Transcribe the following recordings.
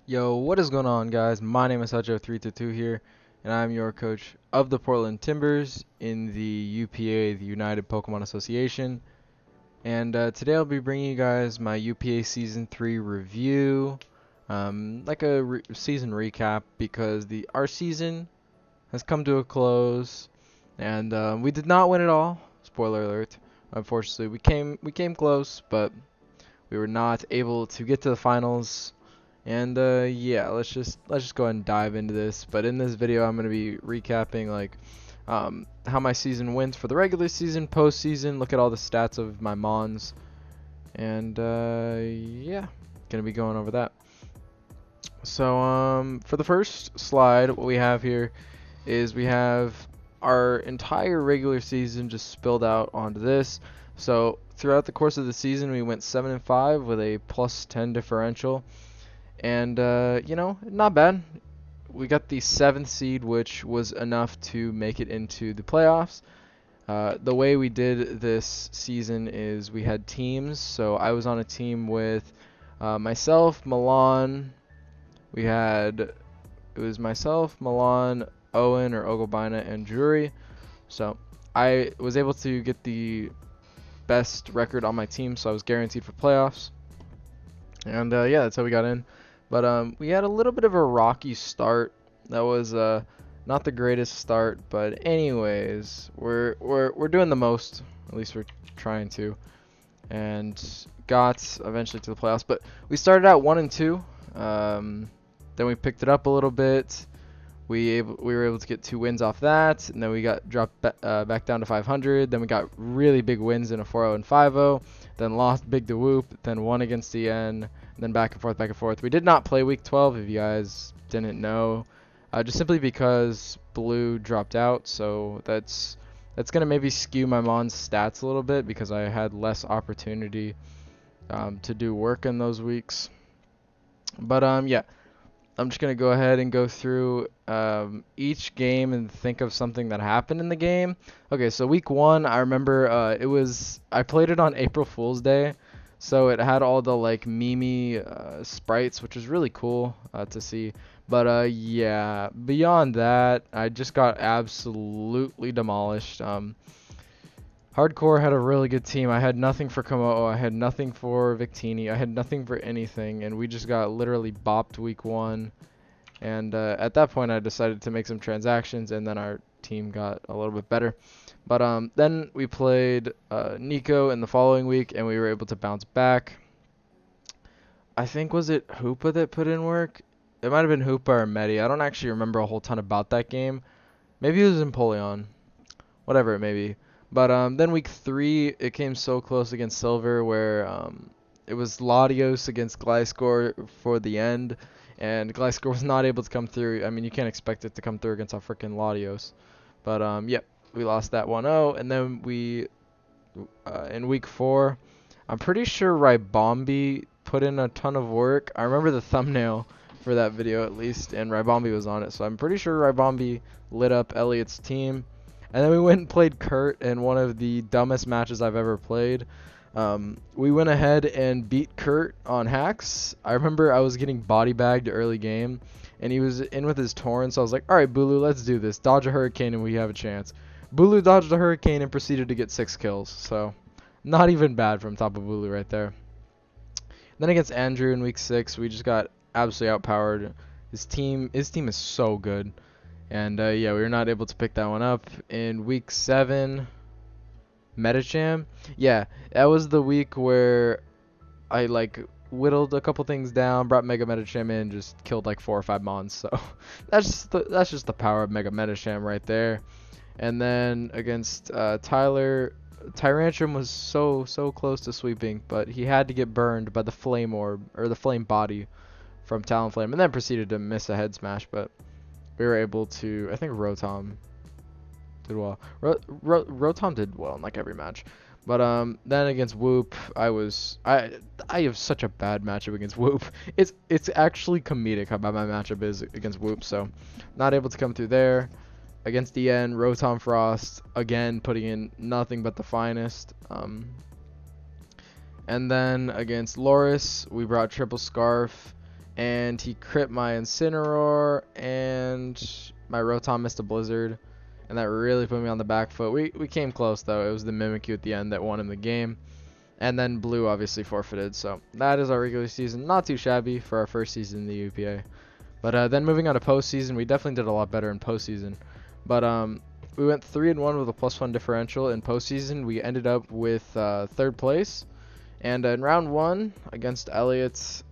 Yo, what is going on, guys? My name is Hajo322 here, and I'm your coach of the Portland Timbers in the UPA, the United Pokemon Association. And today I'll be bringing you guys my UPA Season 3 review, like a season recap, because our season has come to a close, and we did not win it all. Spoiler alert. Unfortunately, we came close, but we were not able to get to the finals. And yeah, let's just go ahead and dive into this. But in this video, I'm gonna be recapping like how my season went for the regular season, postseason. Look at all the stats of my Mons, and yeah, gonna be going over that. So for the first slide, what we have here is we have our entire regular season just spilled out onto this. So throughout the course of the season, we went 7-5 with a +10 differential. And, not bad. We got the 7th seed, which was enough to make it into the playoffs. The way we did this season is we had teams. So I was on a team with myself, Milan. It was myself, Milan, Owen or Ogobina, and Drury. So I was able to get the best record on my team, so I was guaranteed for playoffs. And yeah, that's how we got in. But we had a little bit of a rocky start. That was not the greatest start, but anyways, we're doing the most. At least we're trying to, and got eventually to the playoffs. But we started out 1-2. Then we picked it up a little bit. We were able to get 2 wins off that, and then we got dropped back down to 500. Then we got really big wins in a 4-0 and 5-0. Then lost big to Whoop. Then won against DN. And then back and forth, back and forth. We did not play week 12, if you guys didn't know, just simply because Blue dropped out. So that's gonna maybe skew my Mon's stats a little bit because I had less opportunity to do work in those weeks. But yeah. I'm just going to go ahead and go through each game and think of something that happened in the game. Okay, so week 1, I remember I played it on April Fool's Day, so it had all the like meme sprites, which was really cool to see. But yeah, beyond that, I just got absolutely demolished. Hardcore had a really good team. I had nothing for Komodo. I had nothing for Victini. I had nothing for anything, and we just got literally bopped week 1. And at that point, I decided to make some transactions, and then our team got a little bit better. But then we played Nico in the following week, and we were able to bounce back. I think, was it Hoopa that put in work? It might have been Hoopa or Medi. I don't actually remember a whole ton about that game. Maybe it was Empoleon. Whatever it may be. But then week 3, it came so close against Silver where it was Latios against Gliscor for the end, and Gliscor was not able to come through. I mean, you can't expect it to come through against our freaking Latios. But yep, we lost that 1-0, and then we in week 4, I'm pretty sure Ribombi put in a ton of work. I remember the thumbnail for that video at least, and Ribombi was on it, so I'm pretty sure Ribombi lit up Elliot's team. And then we went and played Kurt in one of the dumbest matches I've ever played. We went ahead and beat Kurt on hacks. I remember I was getting body bagged early game, and he was in with his Torrent, so I was like, alright, Bulu, let's do this. Dodge a Hurricane and we have a chance. Bulu dodged a Hurricane and proceeded to get 6 kills, so not even bad from top of Bulu right there. Then against Andrew in week 6, we just got absolutely outpowered. His team is so good. And yeah, we were not able to pick that one up. In week 7, Metacham. Yeah, that was the week where I like whittled a couple things down, brought Mega Metacham in, just killed like 4 or 5 mons. So that's just the power of Mega Metacham right there. And then against Tyler, Tyrantrum was so close to sweeping, but he had to get burned by the Flame Orb or the Flame Body from Talonflame, and then proceeded to miss a head smash, but we were able to, I think Rotom did well. Rotom did well in like every match. But then against Whoop, I have such a bad matchup against Whoop. It's actually comedic how bad my matchup is against Whoop, so not able to come through there. Against DN, Rotom Frost, again putting in nothing but the finest. And then against Loris, we brought Triple Scarf and he crit my Incineroar, and my Rotom missed a Blizzard, and that really put me on the back foot. We came close, though. It was the Mimikyu at the end that won in the game. And then Blue obviously forfeited. So that is our regular season. Not too shabby for our first season in the UPA. But then moving on to postseason, we definitely did a lot better in postseason. But we went 3-1 with a +1 differential in postseason. We ended up with 3rd place. And in round 1 against Elliott,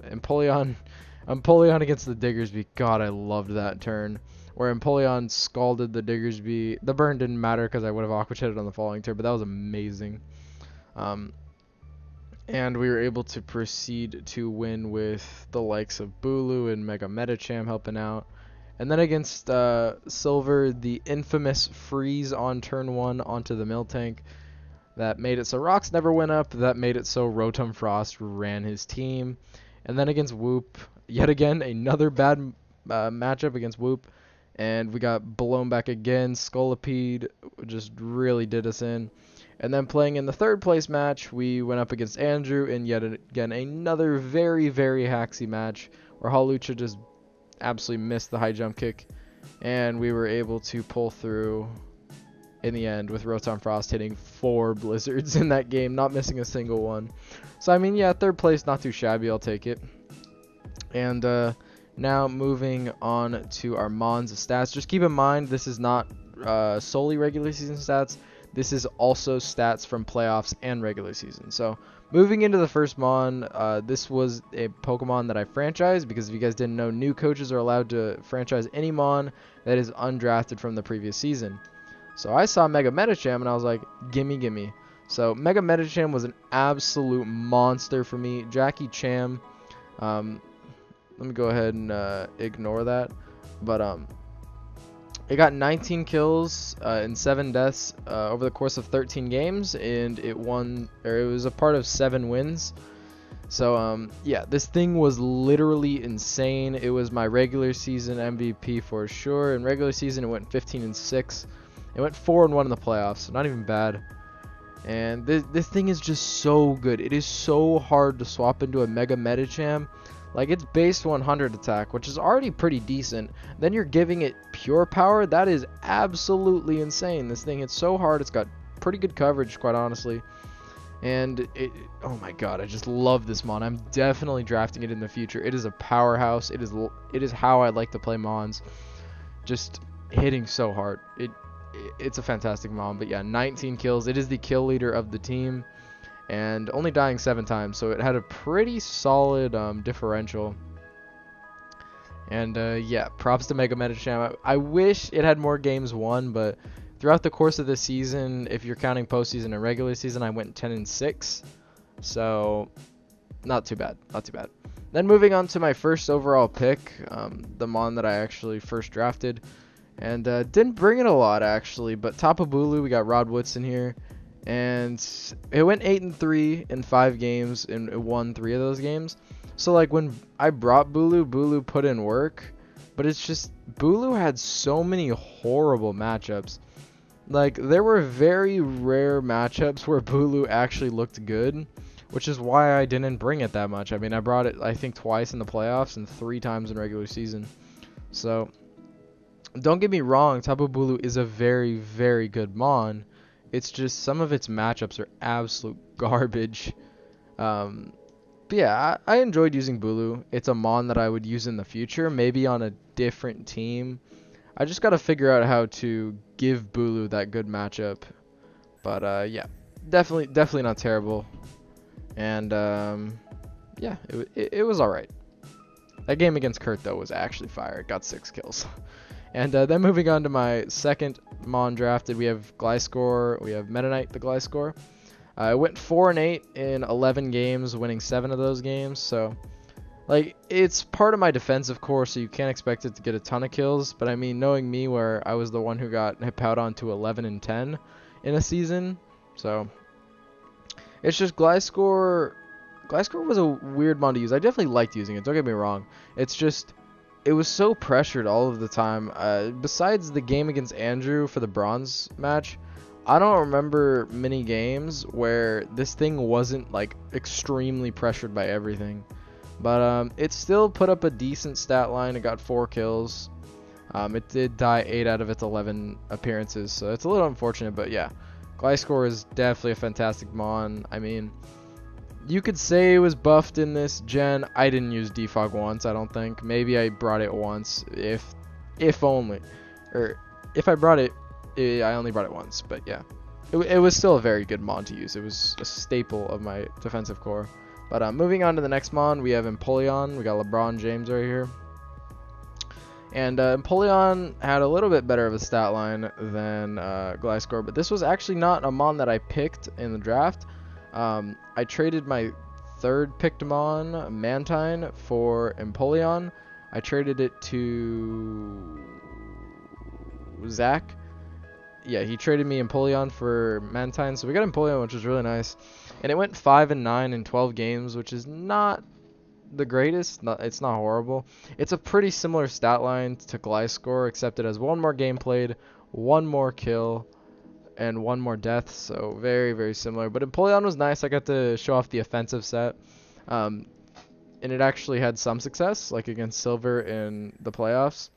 Empoleon against the Diggersby. God, I loved that turn. Where Empoleon scalded the Diggersby. The burn didn't matter because I would have Aqua Jetted on the following turn, but that was amazing. And we were able to proceed to win with the likes of Bulu and Mega Metacham helping out. And then against Silver, the infamous freeze on turn 1 onto the Miltank. That made it so Rocks never went up. That made it so Rotom Frost ran his team. And then against Whoop, yet again, another bad matchup against Whoop. And we got blown back again. Scolipede just really did us in. And then playing in the 3rd place match, we went up against Andrew in yet again another very, very hacksy match where Hawlucha just absolutely missed the high jump kick. And we were able to pull through in the end with Rotom Frost hitting 4 Blizzards in that game, not missing a single one. So, I mean, yeah, 3rd place, not too shabby, I'll take it. And now moving on to our Mons stats. Just keep in mind, this is not solely regular season stats. This is also stats from playoffs and regular season. So moving into the first Mon, this was a Pokemon that I franchised because if you guys didn't know, new coaches are allowed to franchise any Mon that is undrafted from the previous season. So I saw Mega Metacham and I was like, gimme, gimme. So Mega Metacham was an absolute monster for me. Jackie Cham, let me go ahead and ignore that. But it got 19 kills and 7 deaths over the course of 13 games, and it was a part of 7 wins. So yeah, this thing was literally insane. It was my regular season MVP for sure. In regular season, it went 15-6. It went 4-1 in the playoffs, so not even bad. And this thing is just so good. It is so hard to swap into a Mega Metacham. Like, it's base 100 attack, which is already pretty decent. Then you're giving it pure power. That is absolutely insane. This thing hits so hard. It's got pretty good coverage, quite honestly. And oh my god, I just love this Mon. I'm definitely drafting it in the future. It is a powerhouse. It is how I like to play Mons. Just hitting so hard. It's a fantastic Mon. But yeah, 19 kills. It is the kill leader of the team. And only dying 7 times, so it had a pretty solid differential. And yeah, props to Mega Metacham. I wish it had more games won, but throughout the course of the season, if you're counting postseason and regular season, I went 10-6. So not too bad, not too bad. Then moving on to my first overall pick, the Mon that I actually first drafted, and didn't bring it a lot actually, but Tapu Bulu, we got Rod Woodson here. And it went 8-3 in 5 games, and it won 3 of those games. So like when I brought Bulu put in work, but it's just Bulu had so many horrible matchups. Like there were very rare matchups where Bulu actually looked good, which is why I didn't bring it that much. I mean, I brought it I think twice in the playoffs and 3 times in regular season. So don't get me wrong, Tapu Bulu is a very, very good Mon. It's just some of its matchups are absolute garbage. But yeah, I enjoyed using Bulu. It's a Mon that I would use in the future, maybe on a different team. I just got to figure out how to give Bulu that good matchup. But yeah, definitely not terrible. And yeah, it was alright. That game against Kurt, though, was actually fire. It got 6 kills. And then moving on to my second Mon drafted, we have Gliscor, we have Meta Knight the Gliscor. I went 4-8 in 11 games, winning 7 of those games. So, like, it's part of my defensive core, so you can't expect it to get a ton of kills. But I mean, knowing me, where I was the one who got Hippowed on to 11-10 in a season, so it's just Gliscor. Gliscor was a weird Mon to use. I definitely liked using it. Don't get me wrong. It's just it was so pressured all of the time. Besides the game against Andrew for the bronze match, I don't remember many games where this thing wasn't like extremely pressured by everything. But it still put up a decent stat line. It got 4 kills. It did die 8 out of its 11 appearances, so it's a little unfortunate, but yeah. Gliscor is definitely a fantastic mon. I mean, you could say it was buffed in this gen. I didn't use defog once, I don't think. Maybe I brought it once, if only. Or if I brought it, I only brought it once, but yeah. It was still a very good mon to use. It was a staple of my defensive core. But moving on to the next mon, we have Empoleon. We got LeBron James right here. And Empoleon had a little bit better of a stat line than Gliscor, but this was actually not a mon that I picked in the draft. I traded my third picked mon, Mantine, for Empoleon. I traded it to Zach. Yeah, he traded me Empoleon for Mantine, so we got Empoleon, which was really nice. And it went 5-9 in 12 games, which is not the greatest. It's not horrible. It's a pretty similar stat line to Gliscor, except it has 1 more game played, 1 more kill, and 1 more death, so very, very similar. But Empoleon was nice. I got to show off the offensive set, and it actually had some success, like against Silver in the playoffs.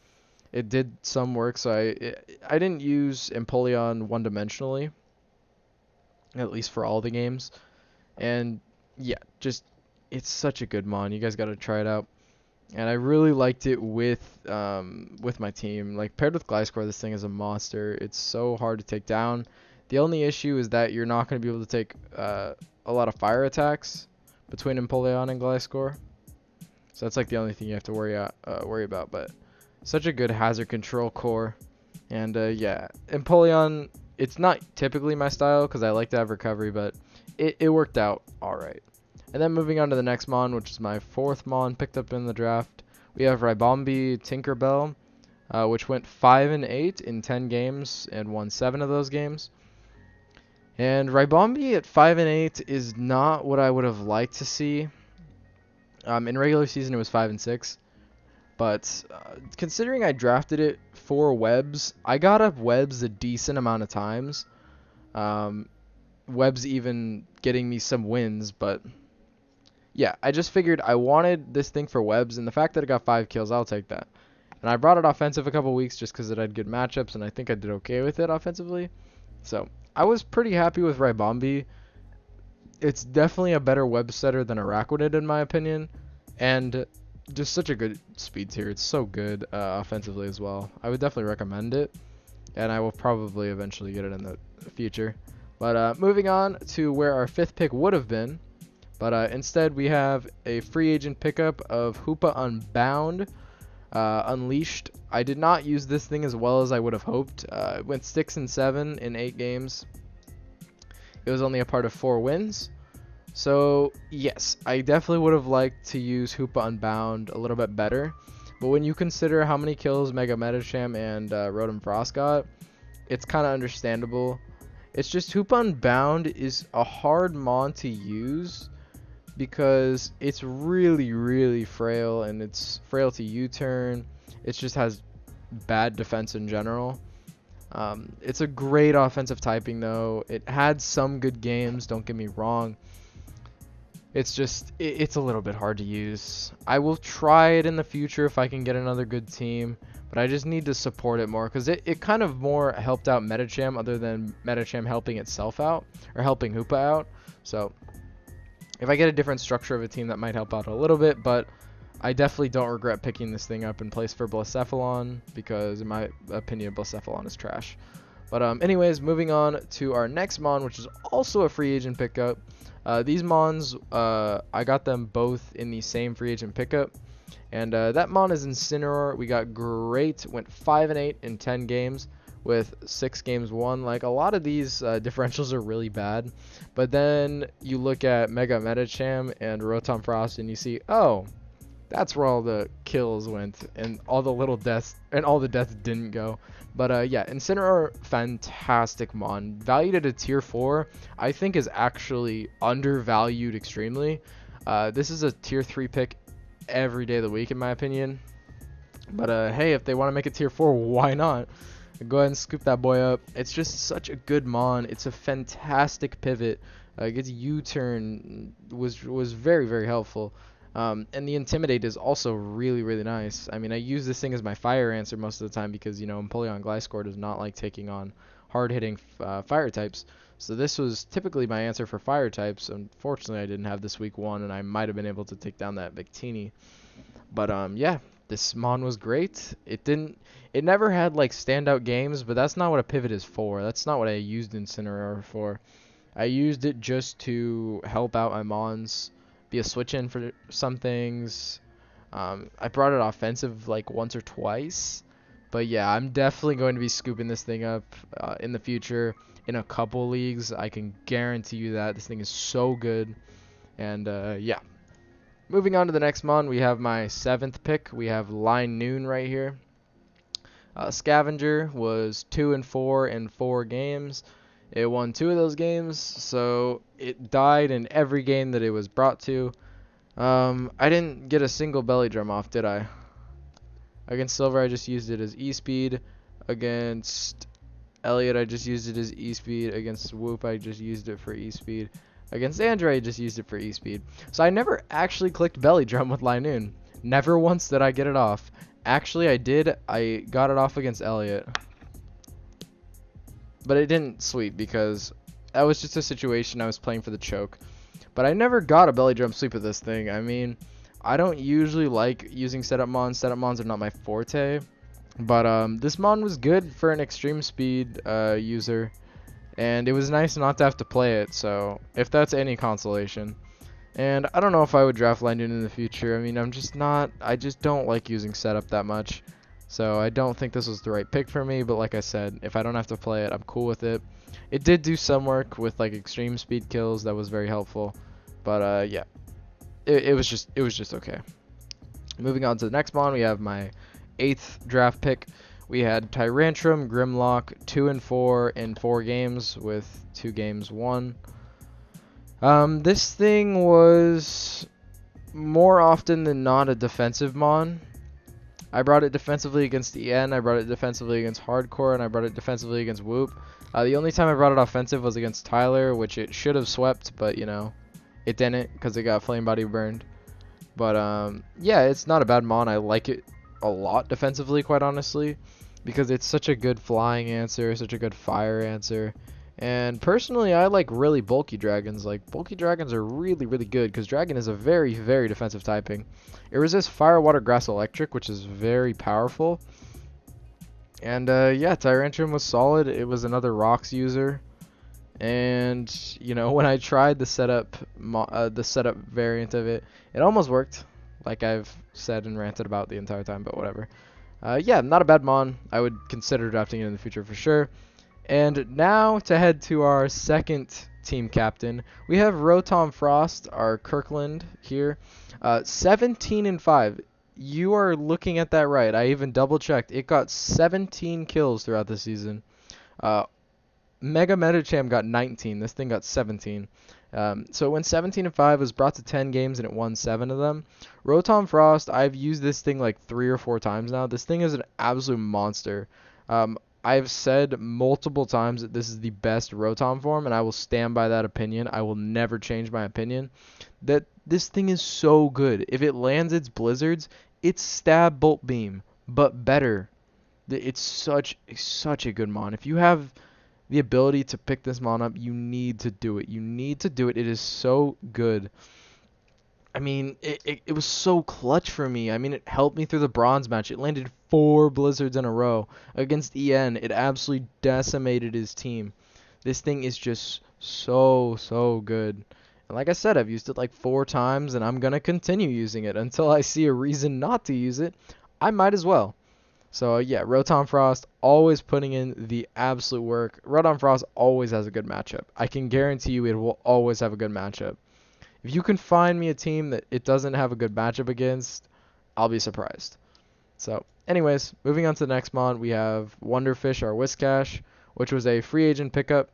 It did some work, so I didn't use Empoleon one-dimensionally, at least for all the games. And yeah, just it's such a good mon. You guys got to try it out. And I really liked it with my team. Like paired with Gliscor, this thing is a monster. It's so hard to take down. The only issue is that you're not going to be able to take a lot of fire attacks between Empoleon and Gliscor. So that's like the only thing you have to worry about. But such a good hazard control core. And yeah, Empoleon, it's not typically my style because I like to have recovery, but it worked out all right. And then moving on to the next mon, which is my 4th mon picked up in the draft, we have Ribombee Tinkerbell, which went 5-8 in 10 games and won 7 of those games. And Ribombee at 5-8 is not what I would have liked to see. In regular season, it was 5-6. But considering I drafted it for webs, I got up webs a decent amount of times. Webs even getting me some wins, but yeah, I just figured I wanted this thing for webs, and the fact that it got 5 kills, I'll take that. And I brought it offensive a couple weeks just because it had good matchups, and I think I did okay with it offensively. So I was pretty happy with Ribombee. It's definitely a better web setter than Araquanid in my opinion, and just such a good speed tier. It's so good offensively as well. I would definitely recommend it, and I will probably eventually get it in the future. But moving on to where our 5th pick would have been, but instead we have a free agent pickup of UPA Unbound, Unleashed. I did not use this thing as well as I would have hoped. It went 6-7 in 8 games. It was only a part of 4 wins. So yes, I definitely would have liked to use UPA Unbound a little bit better. But when you consider how many kills Mega Metacham and Rotom Frost got, it's kind of understandable. It's just UPA Unbound is a hard mon to use because it's really, really frail, and it's frail to U-turn. It just has bad defense in general. It's a great offensive typing though. It had some good games, don't get me wrong. It's just, it's a little bit hard to use. I will try it in the future if I can get another good team, but I just need to support it more because it kind of more helped out Metacham other than Metacham helping itself out or helping UPA out. So if I get a different structure of a team, that might help out a little bit, but I definitely don't regret picking this thing up in place for Blacephalon because in my opinion, Blacephalon is trash. But anyways, moving on to our next mon, which is also a free agent pickup. These mons, I got them both in the same free agent pickup. And that mon is Incineroar. We got great, went 5-8 in 10 games with 6 games won. Like a lot of these differentials are really bad. But then you look at Mega Metacham and Rotom Frost and you see, oh, that's where all the kills went and all the little deaths and all the deaths didn't go. But yeah, Incineroar, fantastic mon. Valued at a tier 4, I think is actually undervalued extremely. This is a tier 3 pick every day of the week in my opinion. But hey, if they want to make it tier 4, why not? Go ahead and scoop that boy up. It's just such a good mon. It's a fantastic pivot. Its U-turn was very, very helpful. And the Intimidate is also really, really nice. I mean, I use this thing as my fire answer most of the time because, Empoleon Gliscor does not like taking on hard-hitting fire types. So this was typically my answer for fire types. Unfortunately, I didn't have this week 1, and I might have been able to take down that Victini. But yeah, this Mon was great. It never had like standout games, but that's not what a pivot is for. That's not what I used Incineroar for. I used it just to help out my Mons, be a switch in for some things. I brought it offensive like once or twice. But yeah, I'm definitely going to be scooping this thing up in the future in a couple leagues. I can guarantee you that. This thing is so good. And yeah. Moving on to the next Mon, we have my 7th pick. We have Line Noon right here. Scavenger was 2-4 in 4 games. It won 2 of those games, so it died in every game that it was brought to. I didn't get a single belly drum off, did I? Against Silver, I just used it as E-Speed. Against Elliot, I just used it as E-Speed. Against Whoop, I just used it for E-Speed. Against Andrew, I just used it for E-Speed. So I never actually clicked belly drum with Linoon. Never once did I get it off. Actually, I did. I got it off against Elliot. But it didn't sweep because that was just a situation I was playing for the choke. But I never got a belly drum sweep with this thing. I mean, I don't usually like using setup mons. Setup mons are not my forte. But this mon was good for an extreme speed user. And it was nice not to have to play it. So if that's any consolation. And I don't know if I would draft Landon in the future. I mean, I just don't like using setup that much. So I don't think this was the right pick for me, but like I said, if I don't have to play it, I'm cool with it. It did do some work with like extreme speed kills, that was very helpful. But yeah, it was just okay. Moving on to the next mon, we have my 8th draft pick. We had Tyrantrum, Grimlock, 2-4 in 4 games with 2 games won. This thing was more often than not a defensive mon. I brought it defensively against EN, I brought it defensively against Hardcore, and I brought it defensively against Whoop. The only time I brought it offensive was against Tyler, which it should have swept, but it didn't because it got Flame Body burned. But yeah, it's not a bad mon. I like it a lot defensively, quite honestly, because it's such a good flying answer, such a good fire answer. And personally, I like really bulky dragons. Like, bulky dragons are really, really good because dragon is a very, very defensive typing. It resists fire, water, grass, electric, which is very powerful. And yeah, Tyrantrum was solid. It was another rocks user. And when I tried the setup variant of it, it almost worked, like I've said and ranted about the entire time. But whatever. Yeah, not a bad mon. I would consider drafting it in the future for sure. And now to head to our second team captain, we have Rotom Frost, our Kirkland here, 17-5. You are looking at that right. I even double checked. It got 17 kills throughout the season. Mega Metacham got 19. This thing got 17. So it went 17-5, was brought to 10 games, and it won 7 of them. Rotom Frost, I've used this thing like 3 or 4 times now. This thing is an absolute monster. I've said multiple times that this is the best Rotom form, and I will stand by that opinion. I will never change my opinion. That this thing is so good. If it lands its blizzards, it's stab bolt beam, but better. It's such a good mon. If you have the ability to pick this mon up, you need to do it. You need to do it. It is so good. I mean, it was so clutch for me. I mean, it helped me through the bronze match. It landed 4 blizzards in a row. Against EN, it absolutely decimated his team. This thing is just so good. And like I said, I've used it like 4 times, and I'm going to continue using it until I see a reason not to use it. I might as well. So yeah, Rotom Frost always putting in the absolute work. Rotom Frost always has a good matchup. I can guarantee you it will always have a good matchup. If you can find me a team that it doesn't have a good matchup against, I'll be surprised. So, anyways, moving on to the next mon, we have Wonderfish, our Whiscash, which was a free agent pickup.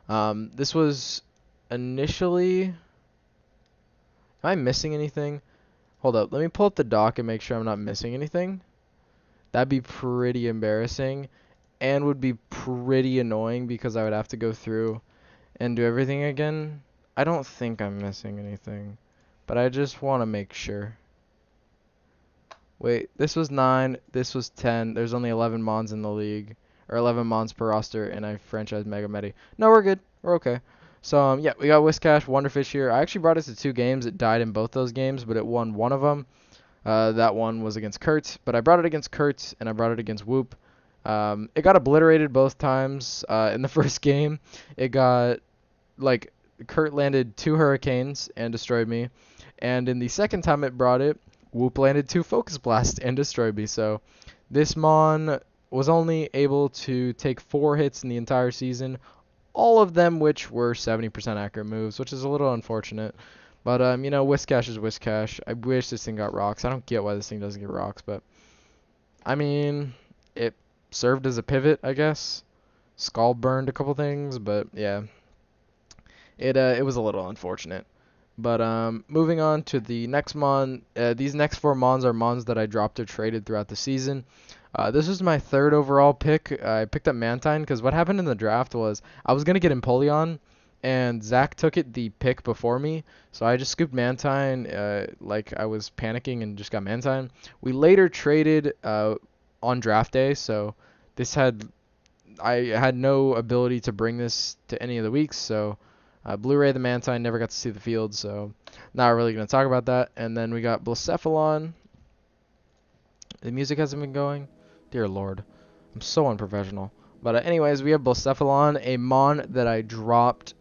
This was initially... Am I missing anything? Hold up, let me pull up the doc and make sure I'm not missing anything. That'd be pretty embarrassing and would be pretty annoying because I would have to go through and do everything again. I don't think I'm missing anything, but I just want to make sure. Wait, this was 9, this was 10. There's only 11 Mons in the league, or 11 Mons per roster, and I franchise Mega Medi. No, we're good. We're okay. So, yeah, we got Whiscash, Wonderfish here. I actually brought it to 2 games. It died in both those games, but it won one of them. That one was against Kurt, but I brought it against Kurt, and I brought it against Whoop. It got obliterated both times. In the first game, it got, like, Kurt landed 2 Hurricanes and destroyed me. And in the second time it brought it, Whoop landed 2 Focus Blasts and destroyed me. So this Mon was only able to take 4 hits in the entire season, all of them which were 70% accurate moves, which is a little unfortunate. But, you know, Whiscash is Whiscash. I wish this thing got rocks. I don't get why this thing doesn't get rocks, but, I mean, it served as a pivot, I guess. Skull burned a couple things, but, yeah. It was a little unfortunate. But moving on to the next Mon, these next 4 Mons are Mons that I dropped or traded throughout the season. This was my 3rd overall pick. I picked up Mantine because what happened in the draft was I was going to get Empoleon, and Zach took it the pick before me, so I just scooped Mantine like I was panicking and just got Mantine. We later traded on draft day, so I had no ability to bring this to any of the weeks, so Blu-ray the Mantine never got to see the field, so not really going to talk about that. And then we got Blacephalon. The music hasn't been going. Dear Lord. I'm so unprofessional. But anyways, we have Blacephalon, a Mon that I dropped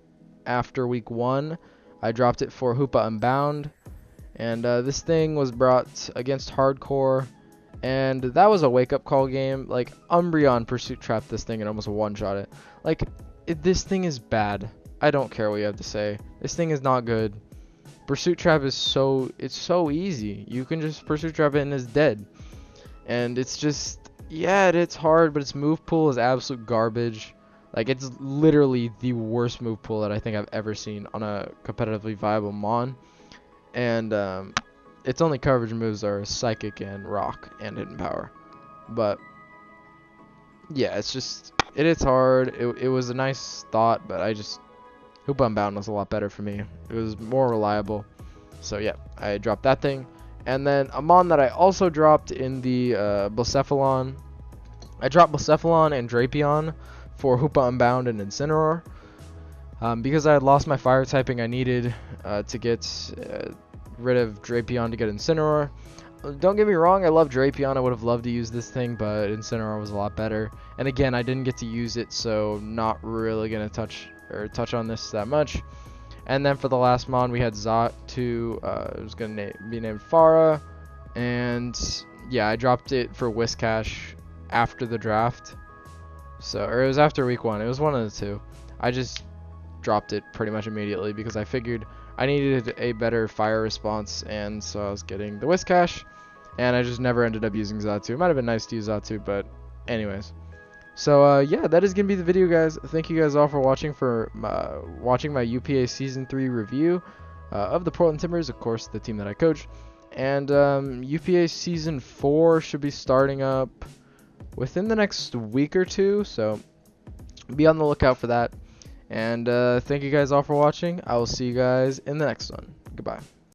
after week 1. I dropped it for Hoopa Unbound. And this thing was brought against Hardcore. And that was a wake-up call game. Like, Umbreon Pursuit trapped this thing and almost one-shot it. Like, this thing is bad. I don't care what you have to say. This thing is not good. Pursuit Trap is so easy. You can just Pursuit Trap it and it's dead. And it's just, yeah, it's hard, but its move pool is absolute garbage. Like, it's literally the worst move pool that I think I've ever seen on a competitively viable Mon. And its only coverage moves are Psychic and Rock and Hidden Power. But yeah, it's just, it's hard. It was a nice thought, but I just, Hoop Unbound was a lot better for me. It was more reliable. So yeah, I dropped that thing. And then a Mon that I also dropped in the Blacephalon. I dropped Blacephalon and Drapion for Hoopa Unbound and Incineroar. Because I had lost my fire typing, I needed to get rid of Drapion to get Incineroar. Don't get me wrong, I love Drapion. I would have loved to use this thing, but Incineroar was a lot better. And again, I didn't get to use it, so not really going to touch on this that much. And then for the last Mon, we had Xatu. It was going to be named Farah. And yeah, I dropped it for Whiscash after the draft. So, or it was after week 1. It was one of the 2. I just dropped it pretty much immediately because I figured I needed a better fire response, and so I was getting the Whiscash, and I just never ended up using Xatu. It might have been nice to use Xatu, but anyways. So yeah, that is gonna be the video, guys. Thank you guys all for watching watching my UPA Season 3 review of the Portland Timbers, of course, the team that I coach. And UPA Season 4 should be starting up within the next week or 2, so be on the lookout for that. And thank you guys all for watching. I will see you guys in the next one. Goodbye.